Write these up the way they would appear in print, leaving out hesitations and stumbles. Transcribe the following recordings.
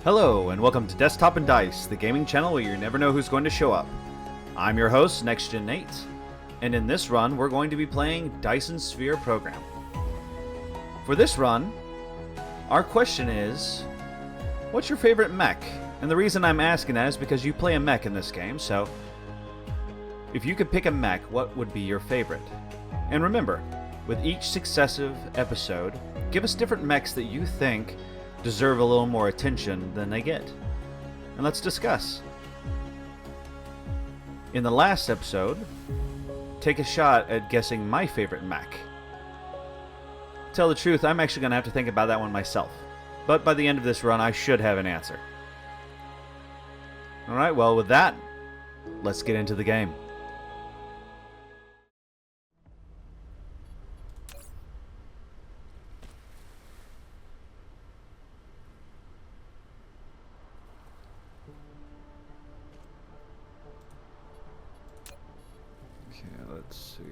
Hello, and welcome to Desktop and Dice, the gaming channel where you never know who's going to show up. I'm your host, NextGen Nate, and in this run, we're going to be playing Dyson Sphere Program. For this run, our question is, what's your favorite mech? And the reason I'm asking that is because you play a mech in this game, so if you could pick a mech, what would be your favorite? And remember, with each successive episode, give us different mechs that you think deserve a little more attention than they get. And let's discuss. In the last episode, take a shot at guessing my favorite mech. Tell the truth, I'm actually going to have to think about that one myself. But by the end of this run, I should have an answer. Alright, well with that, let's get into the game. Okay, let's see.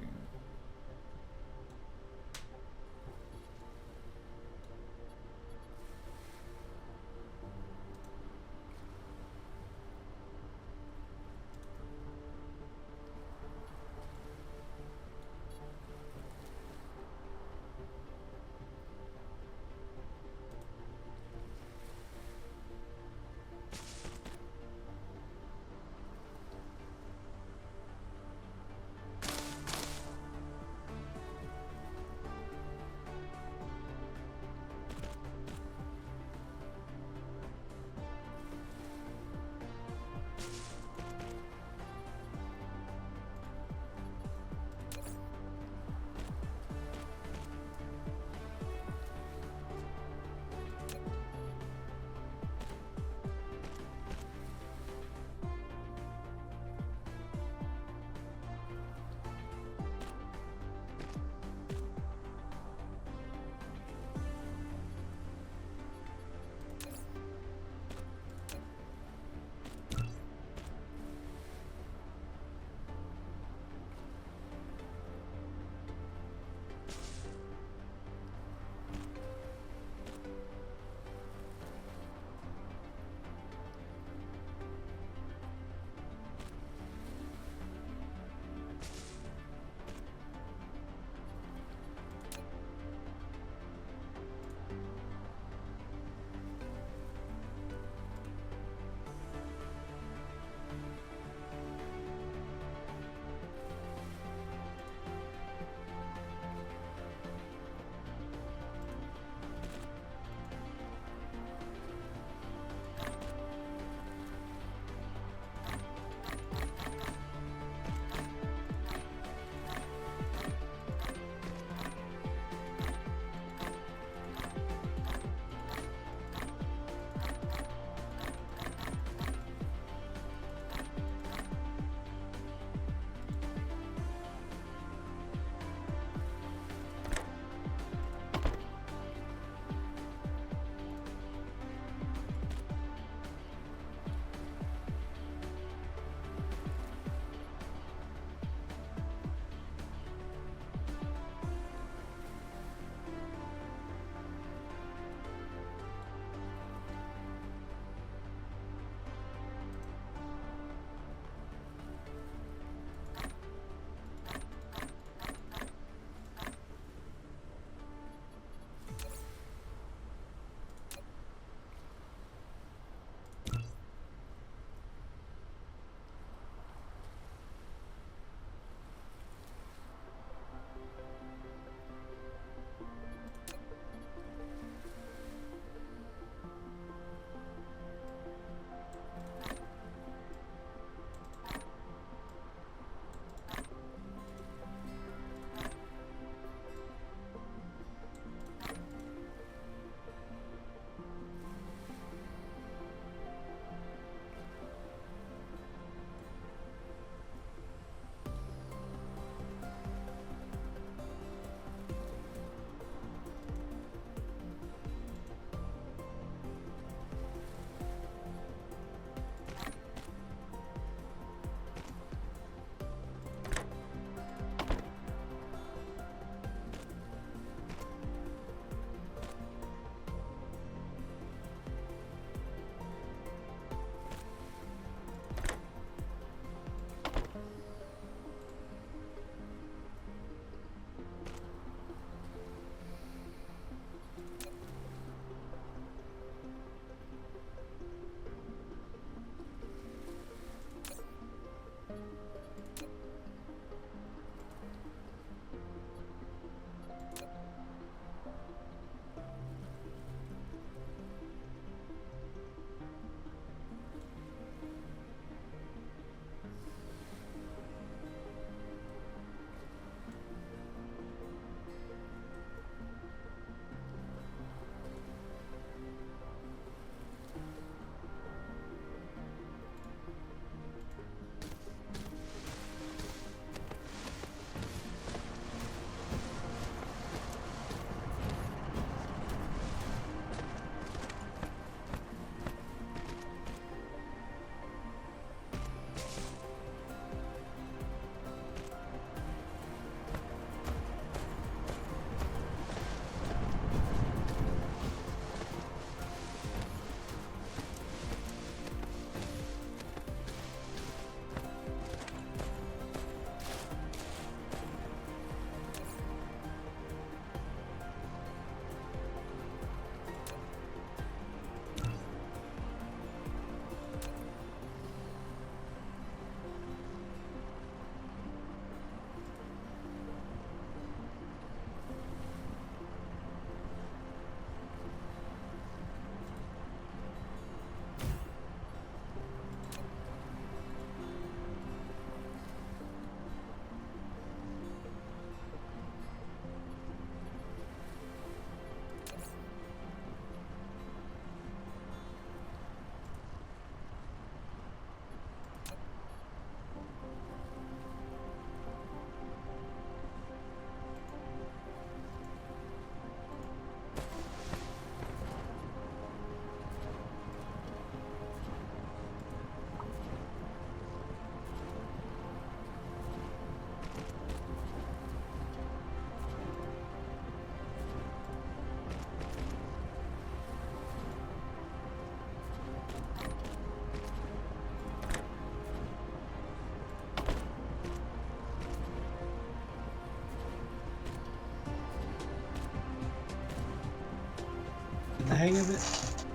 the hang of it.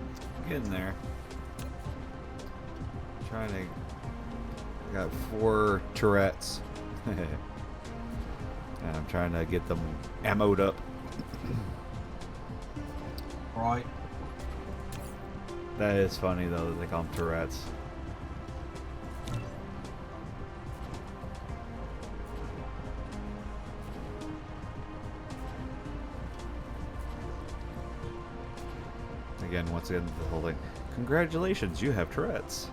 Getting there. Trying to. Got 4 Tourettes. And I'm trying to get them ammoed up. Right. That is funny though that they call them Tourettes. Again, once again, the whole thing. Congratulations, you have Tourette's.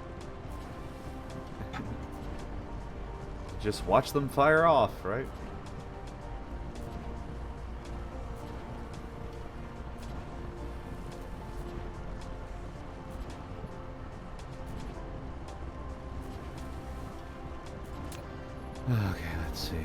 Just watch them fire off, right? Okay, let's see.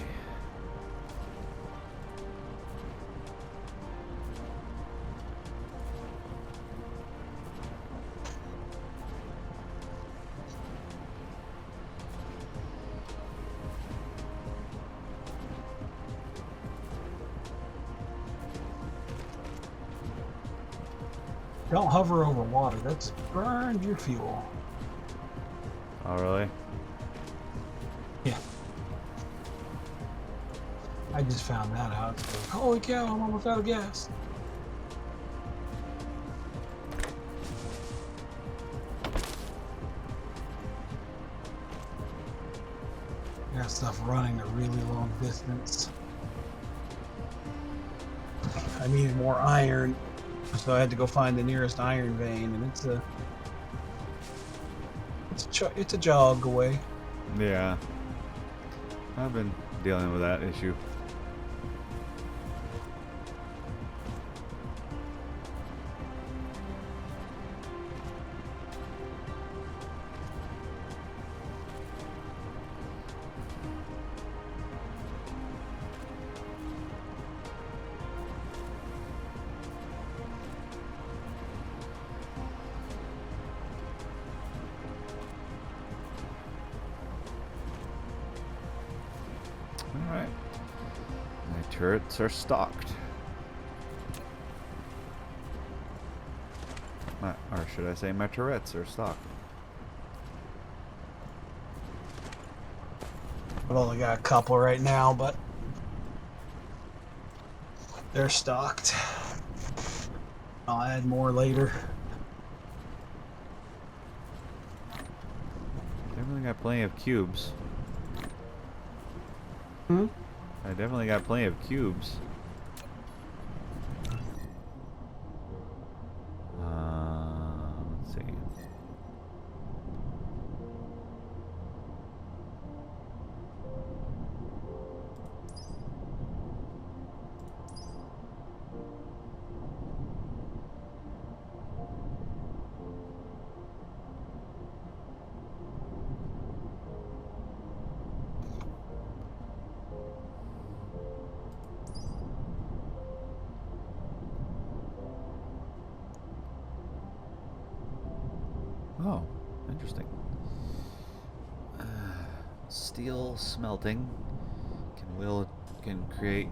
Don't hover over water. That's burned your fuel. Oh, really? Yeah. I just found that out. It's like, holy cow, I'm almost out of gas. Got stuff running a really long distance. I needed more iron, so I had to go find the nearest iron vein, and it's a jog away. Yeah. I've been dealing with that issue. Alright. My turrets are stocked. Or should I say my Tourettes are stocked. I've only got a couple right now, but they're stocked. I'll add more later. Definitely got plenty of cubes. Hmm? I definitely got plenty of cubes. Let's see. Oh, interesting. Steel smelting can create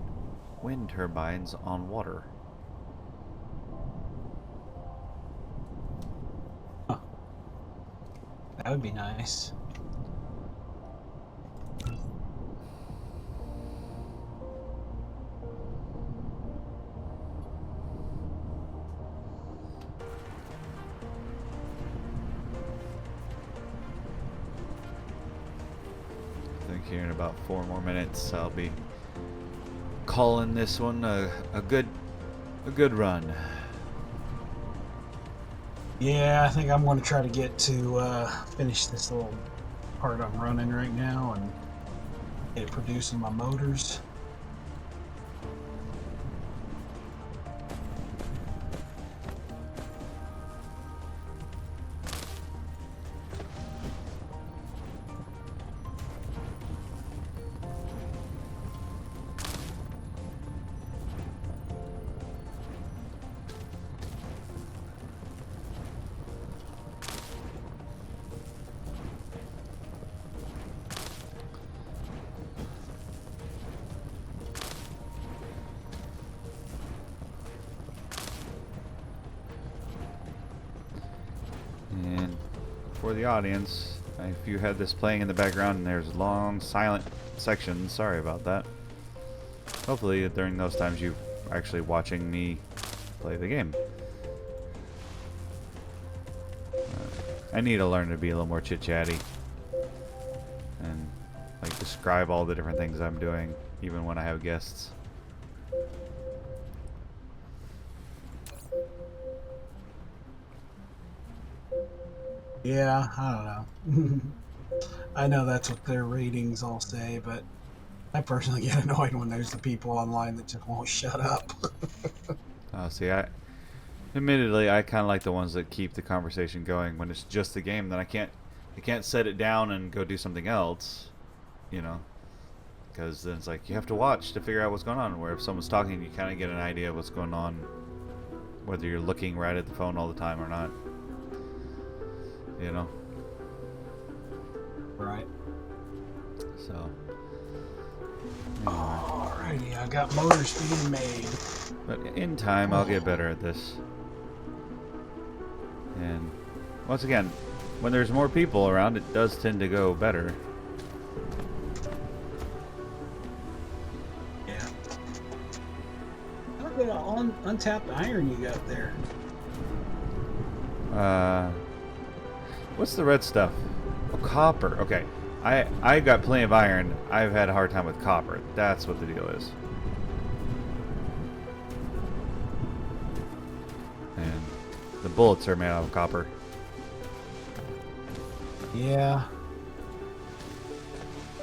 wind turbines on water. Huh. That would be nice. I think here in about 4 more minutes I'll be calling this one a good run. Yeah, I think I'm going to try to get to finish this little part I'm running right now and get it producing my motors. for the audience, if you had this playing in the background and there's long silent sections, sorry about that. Hopefully during those times you're actually watching me play the game. I need to learn to be a little more chit-chatty and like describe all the different things I'm doing even when I have guests. Yeah, I don't know. I know that's what their ratings all say, but I personally get annoyed when there's the people online that just won't shut up. See, admittedly, I kind of like the ones that keep the conversation going when it's just the game. Then I can't set it down and go do something else, you know, because then it's like you have to watch to figure out what's going on. Where if someone's talking, you kind of get an idea of what's going on, whether you're looking right at the phone all the time or not. You know. Right. So. Alrighty, I got motors being made. But in time, I'll get better at this. And once again, when there's more people around, it does tend to go better. Yeah. How good untapped iron you got there? What's the red stuff? Oh, copper. Okay. I got plenty of iron. I've had a hard time with copper. That's what the deal is. And the bullets are made out of copper. Yeah.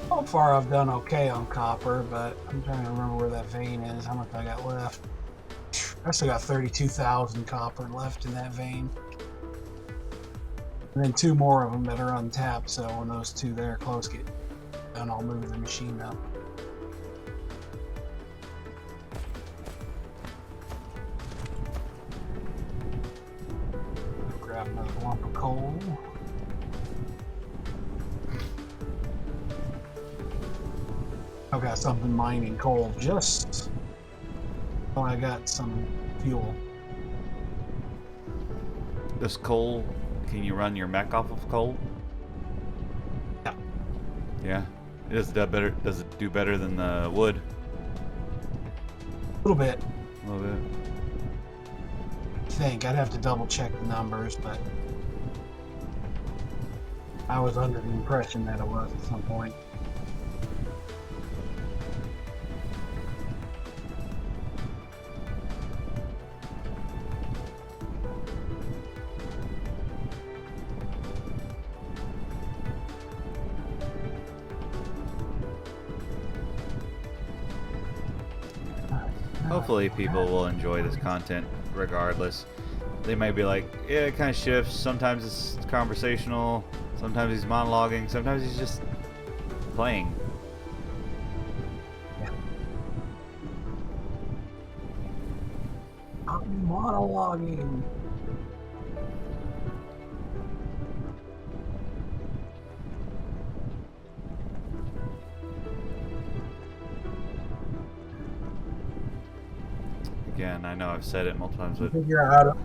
So far I've done okay on copper, but I'm trying to remember where that vein is, how much I got left. I still got 32,000 copper left in that vein. And then 2 more of them that are untapped, so when those 2 there close get done, I'll move the machine up. Grab another lump of coal. I've got something mining coal just so I got some fuel. This coal, can you run your mech off of coal? Yeah. Yeah. Does it do better than the wood? A little bit. A little bit. I think I'd have to double check the numbers, but I was under the impression that it was at some point. Hopefully people will enjoy this content regardless. They might be like, yeah, it kind of shifts. Sometimes it's conversational. Sometimes he's monologuing. Sometimes he's just playing. Yeah. I'm monologuing. Again, I know I've said it multiple times, but Figure out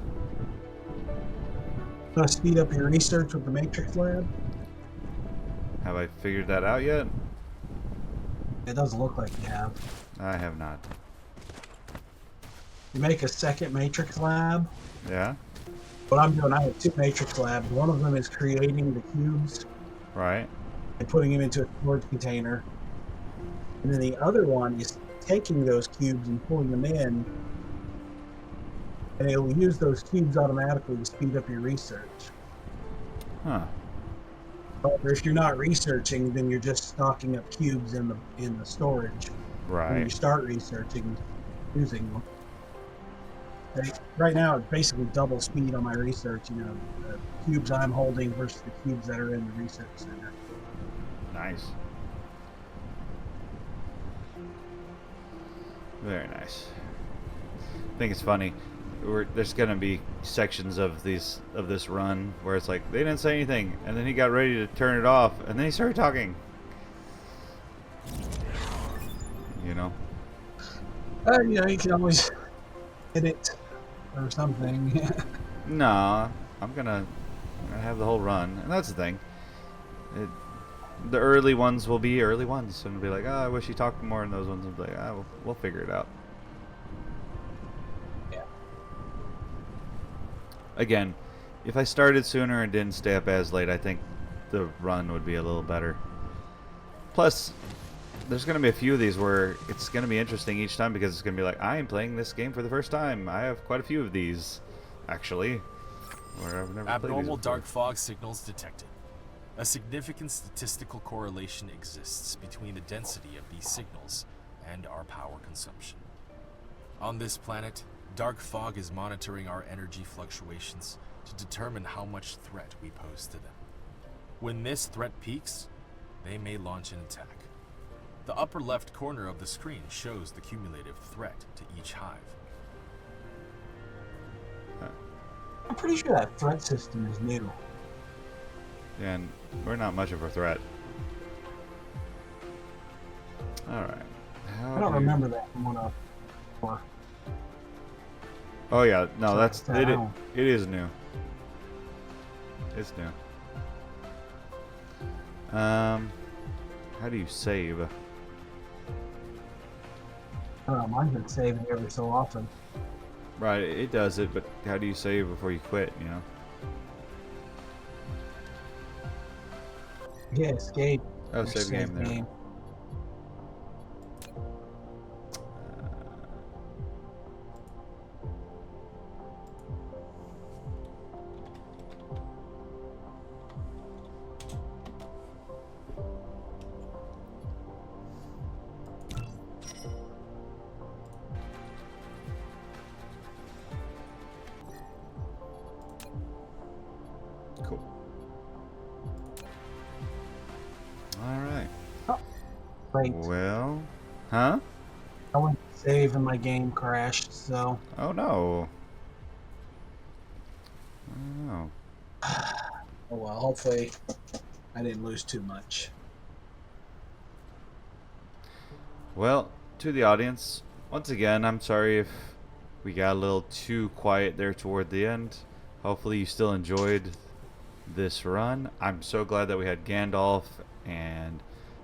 how to speed up your research with the Matrix Lab. have I figured that out yet? It doesn't look like you have. I have not. You make a second Matrix Lab. Yeah? What I'm doing, I have 2 Matrix Labs. One of them is creating the cubes Right? and putting them into a storage container. And then the other one is taking those cubes and pulling them in. And it will use those cubes automatically to speed up your research. Huh. But if you're not researching, then you're just stocking up cubes in the storage. When you Right. start researching, using them. Right now, it's basically double speed on my research. You know, the cubes I'm holding versus the cubes that are in the research center. Nice. Very nice. I think it's funny. There's gonna be sections of this run where it's like they didn't say anything, and then he got ready to turn it off, and then he started talking. You know. You know, you can always hit it or something. No, I'm gonna We're gonna have the whole run, and that's the thing. The early ones will be early ones, and it'll be like, oh, I wish you talked more, and those ones will be like, ah, we'll figure it out. Yeah. Again, if I started sooner and didn't stay up as late, I think the run would be a little better. Plus, there's going to be a few of these where it's going to be interesting each time because it's going to be like, I am playing this game for the first time. I have quite a few of these, actually. Where I've never Abnormal played these dark fog signals detected. A significant statistical correlation exists between the density of these signals and our power consumption. On this planet, dark fog is monitoring our energy fluctuations to determine how much threat we pose to them. When this threat peaks, they may launch an attack. The upper left corner of the screen shows the cumulative threat to each hive. I'm pretty sure that threat system is new. And we're not much of a threat. Alright. I don't remember that from 104. Oh yeah, no, So that's I it. don't- It is new. It's new. How do you save? I don't know, mine's been saving every so often. Right, it does it, but how do you save before you quit? You know. Yeah, escape. Oh, Or save game there. game. Cool. All right. Great. Well, huh? I went to save and my game crashed, so Oh no. Oh. oh well, hopefully I didn't lose too much. Well, to the audience, once again, I'm sorry if we got a little too quiet there toward the end. Hopefully you still enjoyed this run. I'm so glad that we had Gandalf and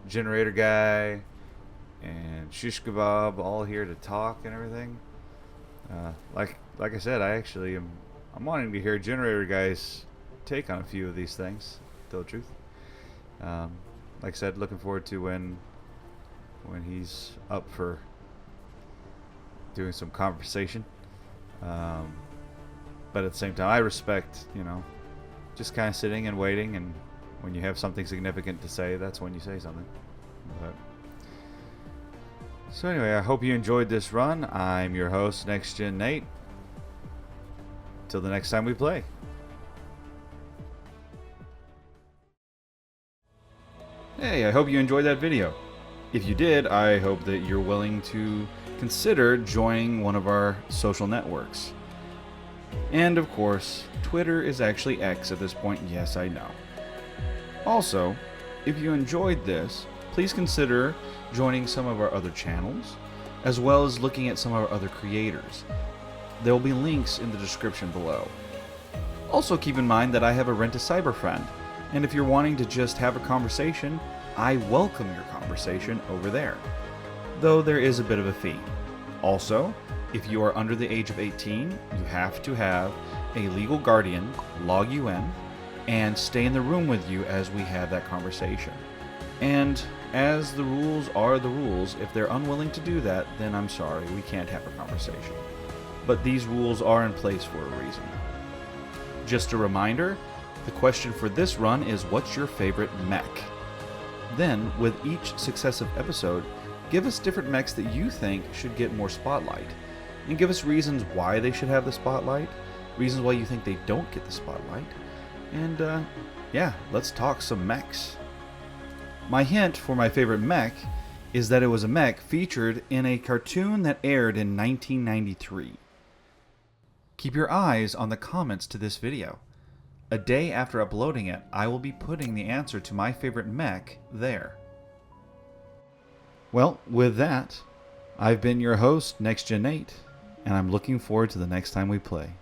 Generator Guy and Shish Kebab all here to talk and everything. Like I said, I'm wanting to hear Generator Guy's take on a few of these things, to tell the truth. Like I said, looking forward to when he's up for doing some conversation. But at the same time, I respect, just kind of sitting and waiting, and when you have something significant to say, that's when you say something. So anyway, I hope you enjoyed this run. I'm your host, Next Gen Nate. Till the next time we play. Hey, I hope you enjoyed that video. If you did, I hope that you're willing to consider joining one of our social networks. And of course, Twitter is actually X at this point, yes I know. Also, if you enjoyed this, please consider joining some of our other channels, as well as looking at some of our other creators. There will be links in the description below. Also keep in mind that I have a Rent a Cyber friend, and if you're wanting to just have a conversation, I welcome your conversation over there, though there is a bit of a fee. Also, if you are under the age of 18, you have to have a legal guardian log you in and stay in the room with you as we have that conversation. And as the rules are the rules, if they're unwilling to do that, then I'm sorry, we can't have a conversation. But these rules are in place for a reason. Just a reminder, the question for this run is, what's your favorite mech? Then, with each successive episode, give us different mechs that you think should get more spotlight. And give us reasons why they should have the spotlight, reasons why you think they don't get the spotlight. And, yeah, let's talk some mechs. My hint for my favorite mech is that it was a mech featured in a cartoon that aired in 1993. Keep your eyes on the comments to this video. A day after uploading it, I will be putting the answer to my favorite mech there. Well, with that, I've been your host, Next Gen Nate, and I'm looking forward to the next time we play.